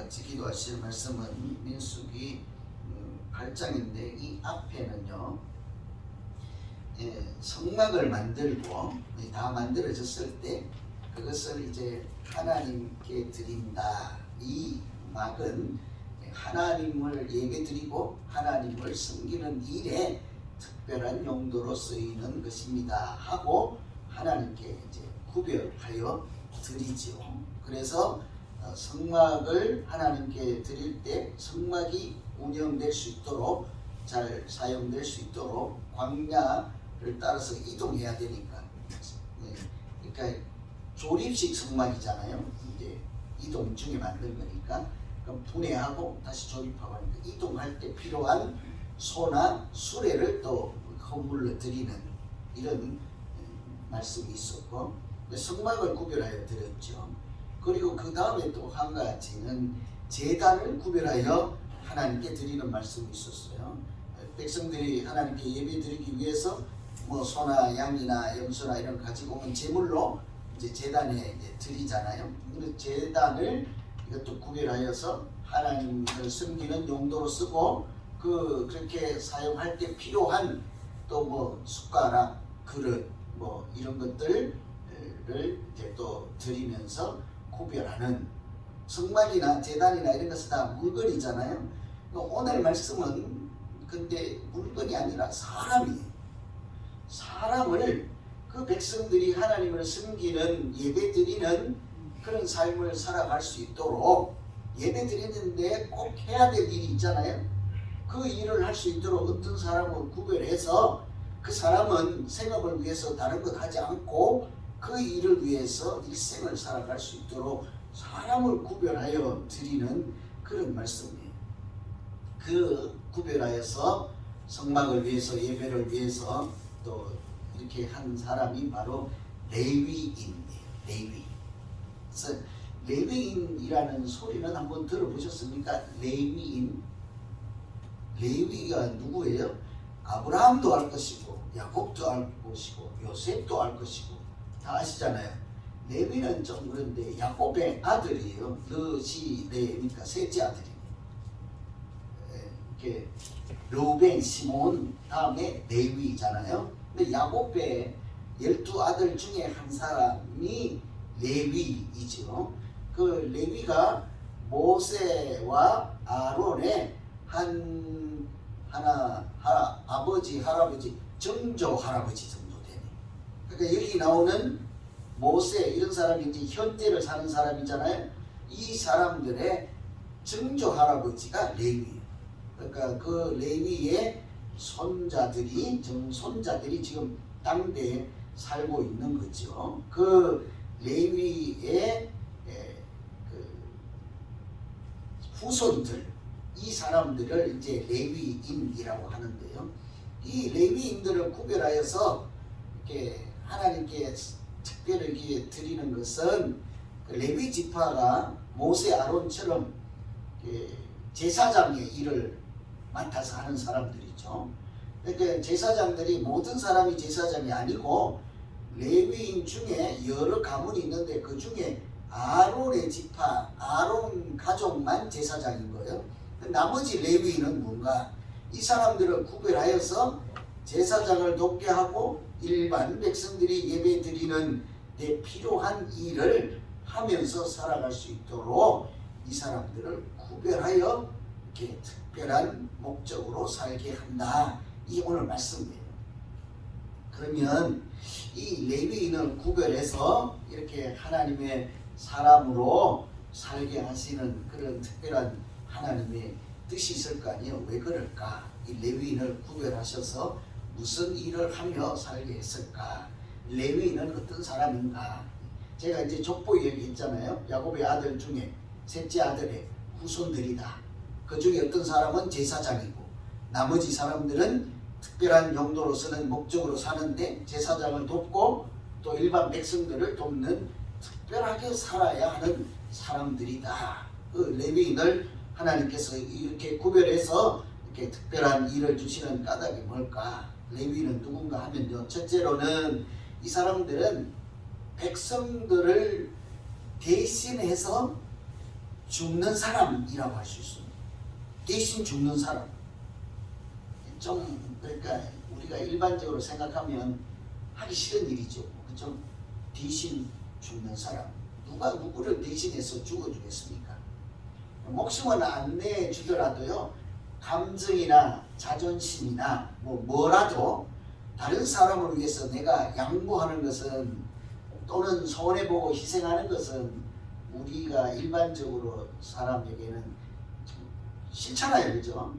같이 기도하실 말씀은 민수기 8장인데 이 앞에는요, 성막을 만들고 다 만들어졌을 때 그것을 이제 하나님께 드린다. 이 막은 하나님을 예배드리고 하나님을 섬기는 일에 특별한 용도로 쓰이는 것입니다 하고 하나님께 이제 구별하여 드리지요. 그래서 성막을 하나님께 드릴 때 성막이 운영될 수 있도록 잘 사용될 수 있도록 광야를 따라서 이동해야 되니까, 그러니까 조립식 성막이잖아요. 이제 이동 중에 만든 거니까 그럼 분해하고 다시 조립하고 하니까 이동할 때 필요한 소나 수레를 또 허물러 드리는 이런 말씀이 있었고, 성막을 구별하여 드렸죠. 그리고 그 다음에 또 한 가지는 제단을 구별하여 하나님께 드리는 말씀이 있었어요. 백성들이 하나님께 예배 드리기 위해서 뭐 소나 양이나 염소나 이런 가지고 오면 제물로 이제 제단에 이제 드리잖아요. 근데 제단을 이것도 구별하여서 하나님을 섬기는 용도로 쓰고 그렇게 사용할 때 필요한 또 뭐 숟가락, 그릇 뭐 이런 것들을 이제 또 드리면서 구별하는, 성막이나 제단이나 이런 것은 다 물건이잖아요. 오늘 말씀은 근데 물건이 아니라 사람이에요. 사람을 그 백성들이 하나님을 섬기는 예배드리는 그런 삶을 살아갈 수 있도록, 예배드리는데 꼭 해야 될 일이 있잖아요. 그 일을 할 수 있도록 어떤 사람을 구별해서 그 사람은 생업을 위해서 다른 것 하지 않고 그 일을 위해서 일생을 살아갈 수 있도록 사람을 구별하여 드리는 그런 말씀이에요. 그 구별하여서 성막을 위해서 예배를 위해서 또 이렇게 한 사람이 바로 레위인이에요. 레위. 그래서 레위인이라는 소리는 한번 들어보셨습니까? 레위인. 레위가 누구예요? 아브라함도 알 것이고 야곱도 알 것이고 요셉도 알 것이고 다 아시잖아요. 레위는 좀 그런데 야곱의 아들이에요. 느시레니까 셋째 아들이에요. 이렇게 르우벤, 시몬 다음에 레위잖아요. 근데 야곱의 12아들 중에 한 사람이 레위이죠. 그 레위가 모세와 아론의 아버지, 할아버지, 정조 할아버지 정도 되네. 그러니까 여기 나오는 모세 이런 사람이 이제 현재를 사는 사람이잖아요. 이 사람들의 정조 할아버지가 레위예요. 그러니까 그 레위의 정손자들이 지금 땅대에 살고 있는 거죠. 그 레위의 그 후손들, 이 사람들을 이제 레위인이라고 하는데요. 이 레위인들을 구별하여서 이렇게 하나님께 특별하게 드리는 것은 그 레위 지파가 모세 아론처럼 제사장의 일을 맡아서 하는 사람들이죠. 그러니까 제사장들이 모든 사람이 제사장이 아니고 레위인 중에 여러 가문이 있는데 그 중에 아론의 지파, 아론 가족만 제사장인 거예요. 나머지 레위인은 뭔가? 이 사람들을 구별하여서 제사장을 돕게 하고 일반 백성들이 예배 드리는 데 필요한 일을 하면서 살아갈 수 있도록 이 사람들을 구별하여 이렇게 특별한 목적으로 살게 한다. 이 오늘 말씀이에요. 그러면 이 레위인을 구별해서 이렇게 하나님의 사람으로 살게 하시는 그런 특별한 하나님의 뜻이 있을 거 아니에요. 왜 그럴까? 이 레위인을 구별하셔서 무슨 일을 하며 살게 했을까? 레위인은 어떤 사람인가? 제가 이제 족보 얘기했잖아요. 야곱의 아들 중에 셋째 아들의 후손들이다. 그 중에 어떤 사람은 제사장이고 나머지 사람들은 특별한 용도로 쓰는 목적으로 사는데 제사장을 돕고 또 일반 백성들을 돕는 특별하게 살아야 하는 사람들이다. 그 레위인을 하나님께서 이렇게 구별해서 이렇게 특별한 일을 주시는 까닭이 뭘까? 레위인은 누군가 하면요. 첫째로는 이 사람들은 백성들을 대신해서 죽는 사람이라고 할 수 있습니다. 대신 죽는 사람. 좀 그러니까 우리가 일반적으로 생각하면 하기 싫은 일이죠. 그죠? 대신 죽는 사람. 누가 누구를 대신해서 죽어주겠습니까? 목숨은 안 내주더라도요, 감정이나 자존심이나 뭐라도 다른 사람을 위해서 내가 양보하는 것은, 또는 손해보고 희생하는 것은 우리가 일반적으로 사람에게는 좀 싫잖아요. 그죠?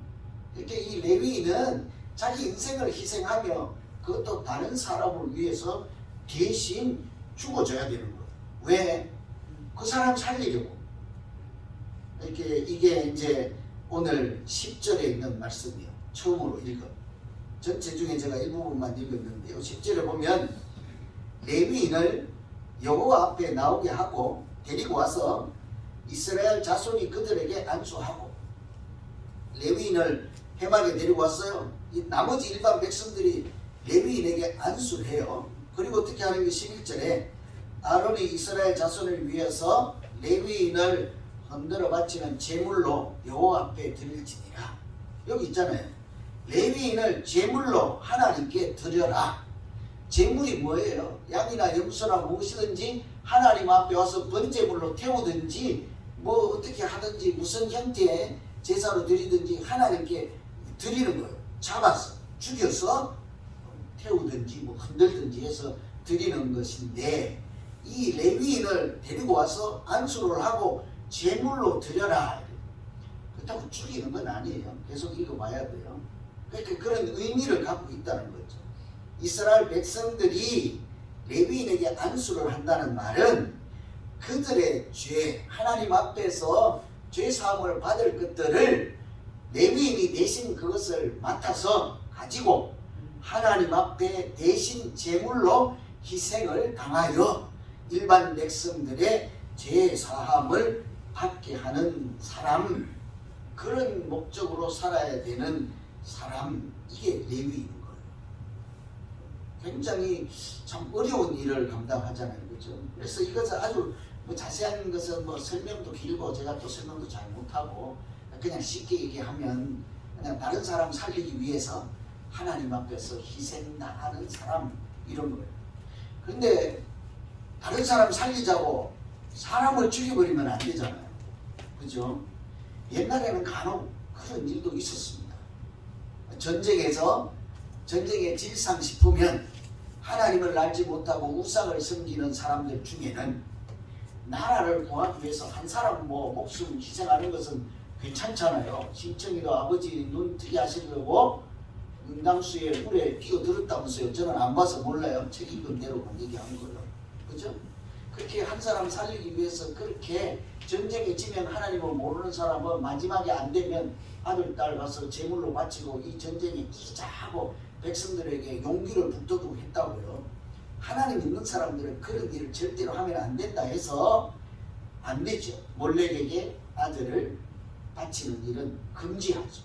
이렇게 이 레위인은 자기 인생을 희생하며 그것도 다른 사람을 위해서 대신 죽어줘야 되는 거예요. 왜? 그 사람 살리려고. 이게 이제 오늘 10절에 있는 말씀이에요. 처음으로 읽은. 전체 중에 제가 일부분만 읽었는데요. 10절에 보면 레위인을 여호와 앞에 나오게 하고 데리고 와서 이스라엘 자손이 그들에게 안수하고, 레위인을 해막에 데리고 왔어요. 이 나머지 일반 백성들이 레위인에게 안수를 해요. 그리고 어떻게 하는 게 11절에 아론이 이스라엘 자손을 위해서 레위인을 흔들어 바치는 제물로 여호와 앞에 드릴지니라. 여기 있잖아요. 레위인을 제물로 하나님께 드려라. 제물이 뭐예요? 양이나 염소나 무엇이든지 하나님 앞에 와서 번제물로 태우든지 뭐 어떻게 하든지 무슨 형태의 제사로 드리든지 하나님께 드리는 거예요. 잡아서 죽여서 태우든지 뭐 흔들든지 해서 드리는 것인데, 이 레위인을 데리고 와서 안수를 하고 제물로 드려라. 그렇다고 죽이는 건 아니에요. 계속 읽어봐야 돼요. 그러니까 그런 의미를 갖고 있다는 거죠. 이스라엘 백성들이 레위인에게 안수를 한다는 말은 그들의 죄, 하나님 앞에서 죄사함을 받을 것들을 레위인이 대신 그것을 맡아서 가지고 하나님 앞에 대신 제물로 희생을 당하여 일반 백성들의 죄사함을 받게 하는 사람, 그런 목적으로 살아야 되는 사람, 이게 레위인인 거예요. 굉장히 참 어려운 일을 감당하잖아요. 그죠? 그래서 이것은 아주 뭐 자세한 것은 뭐 설명도 길고 제가 또 설명도 잘 못하고 그냥 쉽게 얘기하면 그냥 다른 사람 살리기 위해서 하나님 앞에서 희생당하는 사람, 이런 거예요. 그런데 다른 사람 살리자고 사람을 죽여버리면 안 되잖아요. 그죠? 옛날에는 간혹 그런 일도 있었습니다. 전쟁에서 전쟁의 질상 싶으면 하나님을 알지 못하고 우상을 섬기는 사람들 중에는 나라를 구하기 위해서 한 사람 뭐 목숨 희생하는 것은 괜찮잖아요. 신청이도 아버지 눈 뜨게 하시려고 응당수에 물에 뛰어들었다면서요. 저는 안 봐서 몰라요. 책 읽은 대로만 얘기한 거예요. 그죠? 그렇게 한 사람 살리기 위해서 그렇게 전쟁에 지면 하나님을 모르는 사람은 마지막에 안 되면 아들, 딸 가서 제물로 바치고 이 전쟁에 이기자 하고 백성들에게 용기를 북돋우고 했다고요. 하나님 있는 사람들은 그런 일을 절대로 하면 안 된다 해서 안 되죠. 몰렉에게 아들을 바치는 일은 금지하죠.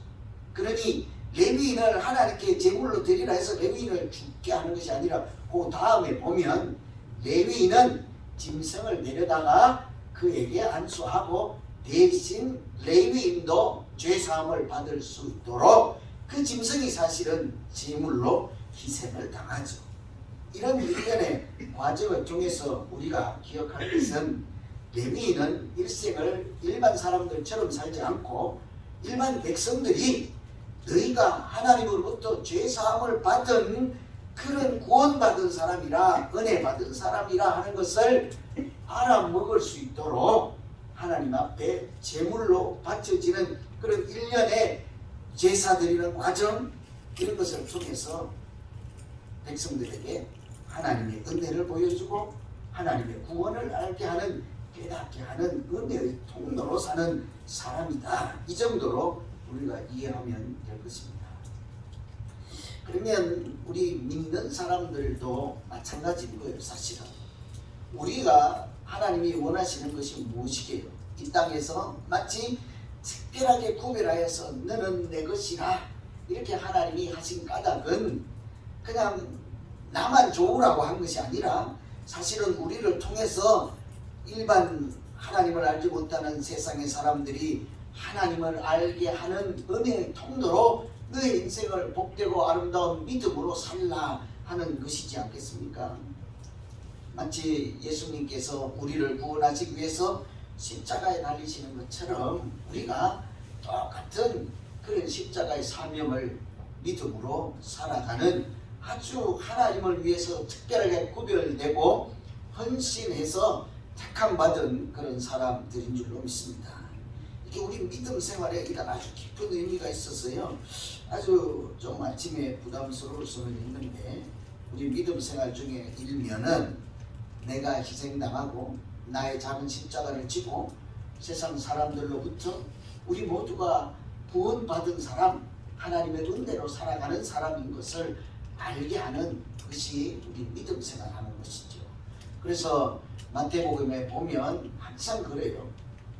그러니 레위인을 하나님께 제물로 드리라 해서 레위인을 죽게 하는 것이 아니라 그 다음에 보면 레위인은 짐승을 내려다가 그에게 안수하고 대신 레위인도 죄사함을 받을 수 있도록 그 짐승이 사실은 제물로 희생을 당하죠. 이런 일련의 과정을 통해서 우리가 기억할 것은 레위인은 일생을 일반 사람들처럼 살지 않고 일반 백성들이 너희가 하나님으로부터 죄사함을 받은 그런 구원받은 사람이라, 은혜 받은 사람이라 하는 것을 알아먹을 수 있도록 하나님 앞에 제물로 바쳐지는 그런 일련의 제사 드리는 과정, 이런 것을 통해서 백성들에게 하나님의 은혜를 보여주고 하나님의 구원을 알게 하는, 깨닫게 하는 은혜의 통로로 사는 사람이다. 이 정도로 우리가 이해하면 될 것입니다. 그러면 우리 믿는 사람들도 마찬가지인 거예요. 사실은 우리가 하나님이 원하시는 것이 무엇이게요? 이 땅에서 마치 특별하게 구별하여서 너는 내 것이라 이렇게 하나님이 하신 까닭은 그냥 나만 좋으라고 한 것이 아니라 사실은 우리를 통해서 일반 하나님을 알지 못하는 세상의 사람들이 하나님을 알게 하는 은혜의 통로로 너의 인생을 복되고 아름다운 믿음으로 살라 하는 것이지 않겠습니까? 마치 예수님께서 우리를 구원하시기 위해서 십자가에 달리시는 것처럼 우리가 똑같은 그런 십자가의 사명을 믿음으로 살아가는 아주 하나님을 위해서 특별하게 구별되고 헌신해서 택함받은 그런 사람들인 줄로 믿습니다. 이게 우리 믿음 생활에 이런 아주 깊은 의미가 있어서요, 아주 좀 아침에 부담스러울 수는 있는데, 우리 믿음 생활 중에 일면은 내가 희생당하고 나의 작은 십자가를 지고 세상 사람들로부터 우리 모두가 구원받은 사람, 하나님의 은혜로 살아가는 사람인 것을 알게 하는 것이 우리 믿음 생활하는 것이죠. 그래서 마태복음에 보면 항상 그래요.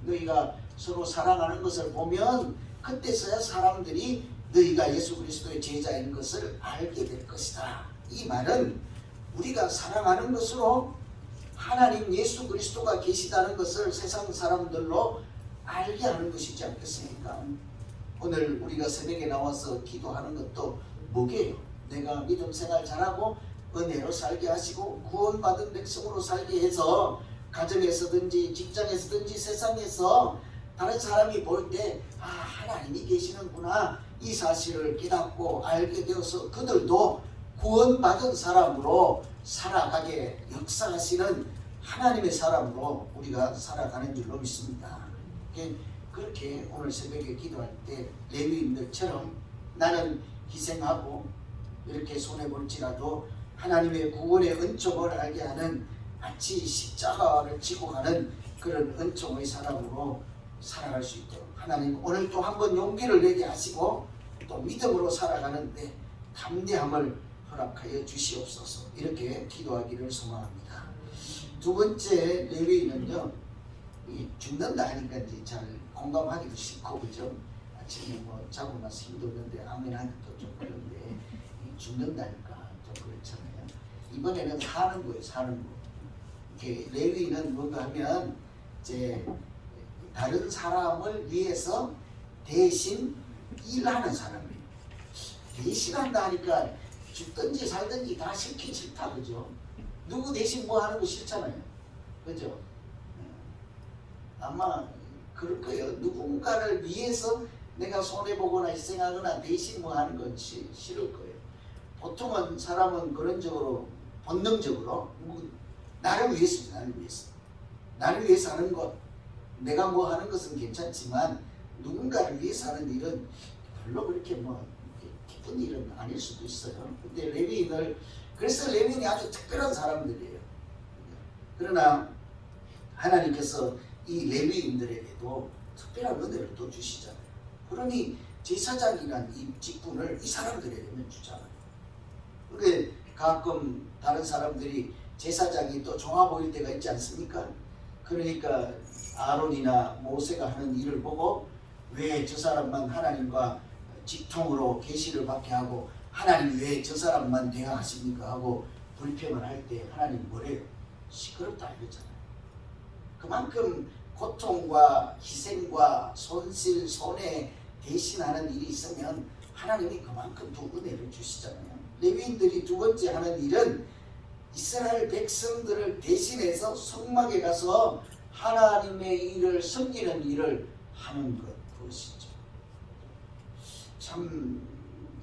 너희가 서로 사랑하는 것을 보면 그때서야 사람들이 너희가 예수 그리스도의 제자인 것을 알게 될 것이다. 이 말은 우리가 사랑하는 것으로 하나님 예수 그리스도가 계시다는 것을 세상 사람들로 알게 하는 것이지 않겠습니까? 오늘 우리가 새벽에 나와서 기도하는 것도 뭐게요? 내가 믿음 생활 잘하고 은혜로 살게 하시고 구원받은 백성으로 살게 해서 가정에서든지 직장에서든지 세상에서 다른 사람이 볼 때 하나님이 계시는구나 이 사실을 깨닫고 알게 되어서 그들도 구원받은 사람으로 살아가게 역사하시는 하나님의 사람으로 우리가 살아가는 줄로 믿습니다. 그렇게 오늘 새벽에 기도할 때 레위인들처럼 나는 희생하고 이렇게 손해볼지라도 하나님의 구원의 은총을 알게 하는 마치 십자가를 지고 가는 그런 은총의 사람으로 살아갈 수 있도록 하나님 오늘 또 한번 용기를 내게 하시고 또 믿음으로 살아가는데 담대함을 허락하여 주시옵소서. 이렇게 기도하기를 소망합니다. 두 번째 레위인은요, 죽는다 하니까 이제 잘 공감하기도 싫고, 그죠? 아침에 뭐 자고 나서 힘도 없는데 아멘 하기도 좀 그런데 죽는다니까 좀 그렇잖아요. 이번에는 사는 거예요, 사는 거. 이렇게 레위인은 뭔가 하면 이제 다른 사람을 위해서 대신 일하는 사람이에요. 대신한다 하니까 죽든지 살든지 다 싫긴 싫다, 그죠? 누구 대신 뭐 하는 거 싫잖아요, 그죠? 아마 그럴 거예요. 누군가를 위해서 내가 손해보거나 희생하거나 대신 뭐 하는 건 싫을 거예요. 보통은 사람은 그런 적으로 본능적으로 나를 위해서 나를 위해서 하는 것, 내가 뭐 하는 것은 괜찮지만 누군가를 위해서 하는 일은 별로 그렇게 뭐 기쁜 일은 아닐 수도 있어요. 근데 레위인을, 그래서 레위인이 아주 특별한 사람들이에요. 그러나 하나님께서 이 레위인들에게도 특별한 은혜를 또 주시잖아요. 그러니 제사장이란 이 직분을 이 사람들에게는 주잖아요. 그게 가끔 다른 사람들이 제사장이 또 좋아 보일 때가 있지 않습니까? 그러니까 아론이나 모세가 하는 일을 보고 왜 저 사람만 하나님과 직통으로 계시를 받게 하고 하나님 왜 저 사람만 대하십니까 하고 불평을 할 때 하나님 뭐래요? 시끄럽다 이러잖아요. 그만큼 고통과 희생과 손실, 손해 대신하는 일이 있으면 하나님이 그만큼 또 은혜를 주시잖아요. 레위인들이 두 번째 하는 일은 이스라엘 백성들을 대신해서 성막에 가서 하나님의 일을 섬기는 일을 하는 그것이죠. 참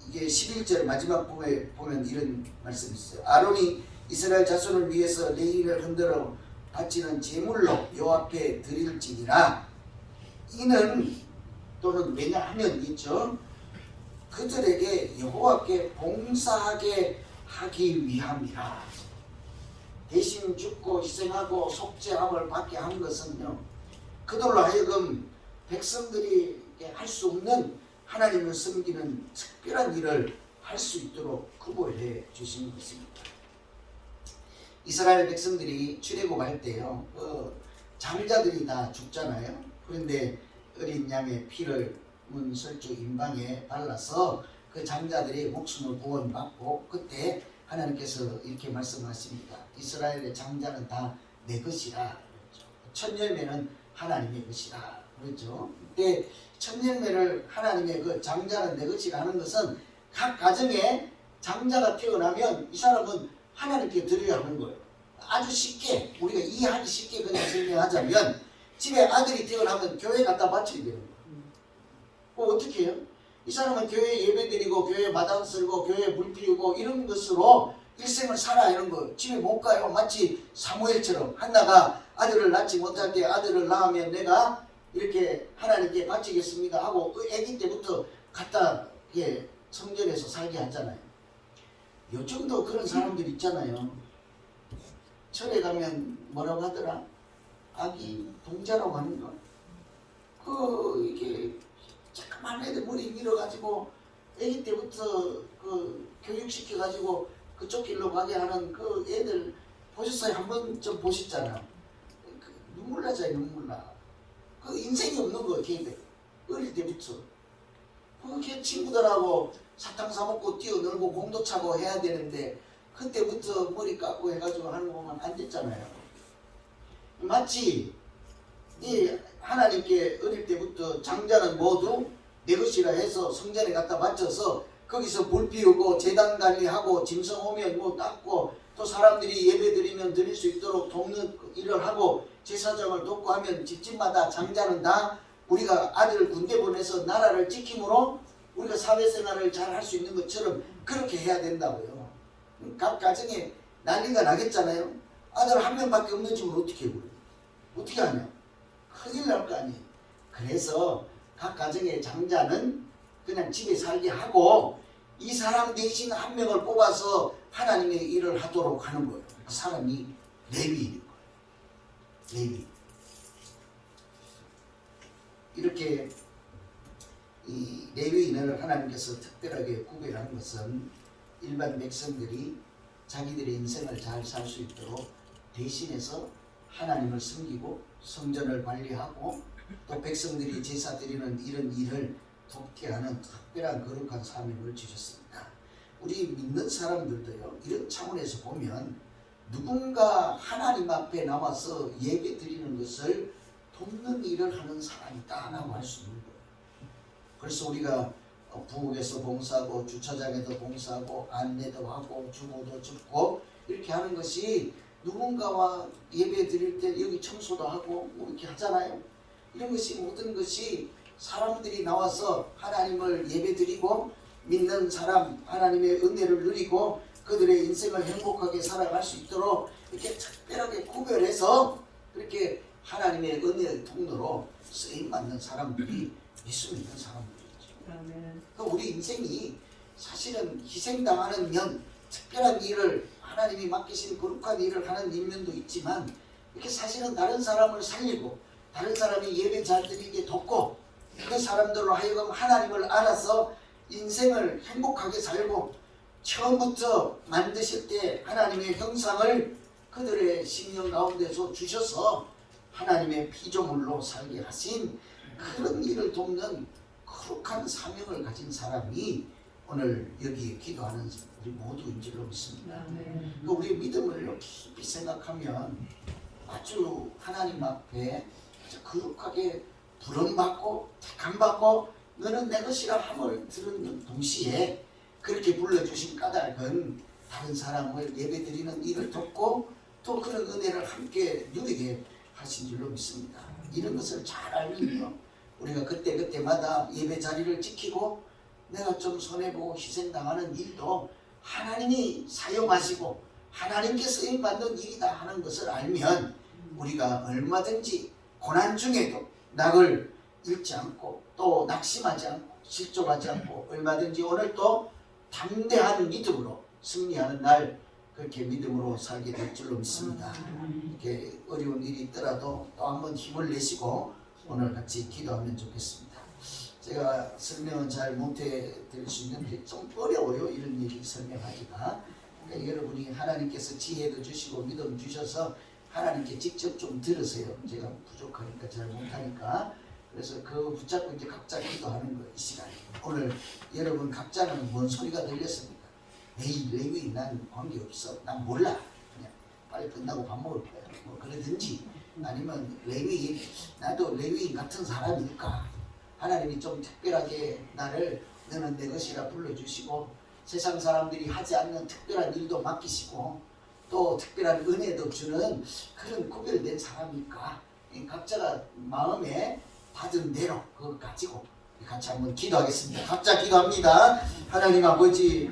이게 11절 마지막 부분에 보면 이런 말씀이 있어요. 아론이 이스라엘 자손을 위해서 레위인을 흔들어 바치는 제물로 여호와 앞에 드릴지니라. 이는 또는 왜냐하면 있죠. 그들에게 여호와께 봉사하게 하기 위함이라. 대신 죽고 희생하고 속죄함을 받게 한 것은요, 그들로 하여금 백성들이 할 수 없는 하나님을 섬기는 특별한 일을 할 수 있도록 구별해 주신 것입니다. 이스라엘 백성들이 출애굽할 때요, 장자들이 다 죽잖아요. 그런데 어린 양의 피를 문설주 임방에 발라서 그 장자들이 목숨을 구원받고, 그때 하나님께서 이렇게 말씀하십니다. 이스라엘의 장자는 다 내 것이라. 그렇죠. 첫 열매는 하나님의 것이라 그랬죠. 근데 첫 열매를 하나님의 그 장자는 내 것이라 하는 것은 각 가정에 장자가 태어나면 이 사람은 하나님께 드려야 하는 거예요. 아주 쉽게 우리가 이해하기 쉽게 그냥 설명하자면 집에 아들이 태어나면 교회 갖다 바쳐야 되는 거예요. 어떻게 해요? 이 사람은 교회 예배 드리고 교회 마당 쓸고 교회 물 피우고 이런 것으로 일생을 살아야 하는 거예요. 집에 못 가요. 마치 사무엘처럼 한나가 아들을 낳지 못할 때 아들을 낳으면 내가 이렇게 하나님께 바치겠습니다 하고 그 아기 때부터 갖다 성전에서 살게 하잖아요. 요즘도 그런 사람들 있잖아요. 절에 가면 뭐라고 하더라? 아기 동자라고 하는 거. 이게 잠깐만 애들 머리 밀어가지고 아기 때부터 교육시켜가지고 그쪽 길로 가게 하는 그 애들 보셨어요? 한번 좀 보셨잖아요. 눈물 나잖아요. 눈물 나. 인생이 없는 거 걔들 어릴 때부터 걔 친구들하고 사탕 사먹고 뛰어놀고 공도 차고 해야 되는데 그때부터 머리 깎고 해가지고 하는 거 보면 안 됐잖아요. 마치 이 하나님께 어릴 때부터 장자는 모두 내 것이라 해서 성전에 갖다 바쳐서 거기서 불 피우고 제단 관리하고 짐승 오면 뭐 닦고 또 사람들이 예배 드리면 드릴 수 있도록 돕는 일을 하고 제사장을 돕고 하면 집집마다 장자는 다 우리가 아들을 군대 보내서 나라를 지킴으로 우리가 사회생활을 잘 할 수 있는 것처럼 그렇게 해야 된다고요. 각 가정에 난리가 나겠잖아요. 아들 한 명밖에 없는 집을 어떻게 해요? 어떻게 하냐? 큰일 날 거 아니에요. 그래서 각 가정의 장자는 그냥 집에 살게 하고 이 사람 대신 한 명을 뽑아서 하나님의 일을 하도록 하는 거예요. 그 사람이 레위인인 거예요. 레위. 이렇게 이 레위인을 하나님께서 특별하게 구별하는 것은 일반 백성들이 자기들의 인생을 잘 살 수 있도록 대신해서 하나님을 섬기고 성전을 관리하고 또 백성들이 제사 드리는 이런 일을 돕게 하는 특별한 거룩한 사명을 주셨습니다. 우리 믿는 사람들도요, 이런 차원에서 보면 누군가 하나님 앞에 나와서 예배 드리는 것을 돕는 일을 하는 사람이다 라고 할 수 있는 거예요. 그래서 우리가 부엌에서 봉사하고 주차장에도 봉사하고 안내도 하고 주보도 줍고 이렇게 하는 것이 누군가와 예배 드릴 때 여기 청소도 하고 뭐 이렇게 하잖아요. 이런 것이 모든 것이 사람들이 나와서 하나님을 예배 드리고 믿는 사람 하나님의 은혜를 누리고 그들의 인생을 행복하게 살아갈 수 있도록 이렇게 특별하게 구별해서 그렇게 하나님의 은혜의 통로로 쓰임받는 사람들이 예수 믿는 사람들이죠. 그러니까 우리 인생이 사실은 희생당하는 면, 특별한 일을 하나님이 맡기신 거룩한 일을 하는 인면도 있지만 이렇게 사실은 다른 사람을 살리고 다른 사람이 예배 잘 드리게 돕고 그 사람들로 하여금 하나님을 알아서 인생을 행복하게 살고 처음부터 만드실 때 하나님의 형상을 그들의 심령 가운데서 주셔서 하나님의 피조물로 살게 하신 그런 일을 돕는 거룩한 사명을 가진 사람이 오늘 여기 기도하는 우리 모두인 줄로 믿습니다. 그러니까 우리의 믿음을 깊이 생각하면 아주 하나님 앞에 거룩하게 부름받고 택함받고 너는 내 것이라 함을 들은 동시에 그렇게 불러주신 까닭은 다른 사람을 예배드리는 일을 돕고 또 그런 은혜를 함께 누리게 하신 줄로 믿습니다. 이런 것을 잘 알면요, 우리가 그때마다 예배 자리를 지키고 내가 좀 손해보고 희생당하는 일도 하나님이 사용하시고 하나님께 쓰임받는 일이다 하는 것을 알면 우리가 얼마든지 고난 중에도 낙을 잃지 않고 또 낙심하지 않고 실족하지 않고 얼마든지 오늘 또 담대한 믿음으로 승리하는 날 그렇게 믿음으로 살게 될 줄로 믿습니다. 이렇게 어려운 일이 있더라도 또 한번 힘을 내시고 오늘 같이 기도하면 좋겠습니다. 제가 설명은 잘 못해 드릴 수 있는데 좀 어려워요. 이런 얘기 설명하기가. 그러니까 여러분이 하나님께서 지혜도 주시고 믿음 주셔서 하나님께 직접 좀 들으세요. 제가 부족하니까 잘 못하니까. 그래서 그거 붙잡고 이제 각자 기도하는 거 이 시간에. 오늘 여러분 각자는 뭔 소리가 들렸습니까? 에이 레위 난 관계없어. 난 몰라. 그냥 빨리 끝나고 밥 먹을 거야. 뭐 그러든지 아니면 레위인, 나도 레위인 같은 사람일까? 하나님이 좀 특별하게 나를 너는 내 것이라 불러주시고 세상 사람들이 하지 않는 특별한 일도 맡기시고 또 특별한 은혜도 주는 그런 구별된 사람일까? 각자가 마음에 받은 대로 그거 가지고 같이 한번 기도하겠습니다. 각자 기도합니다. 하나님 아버지,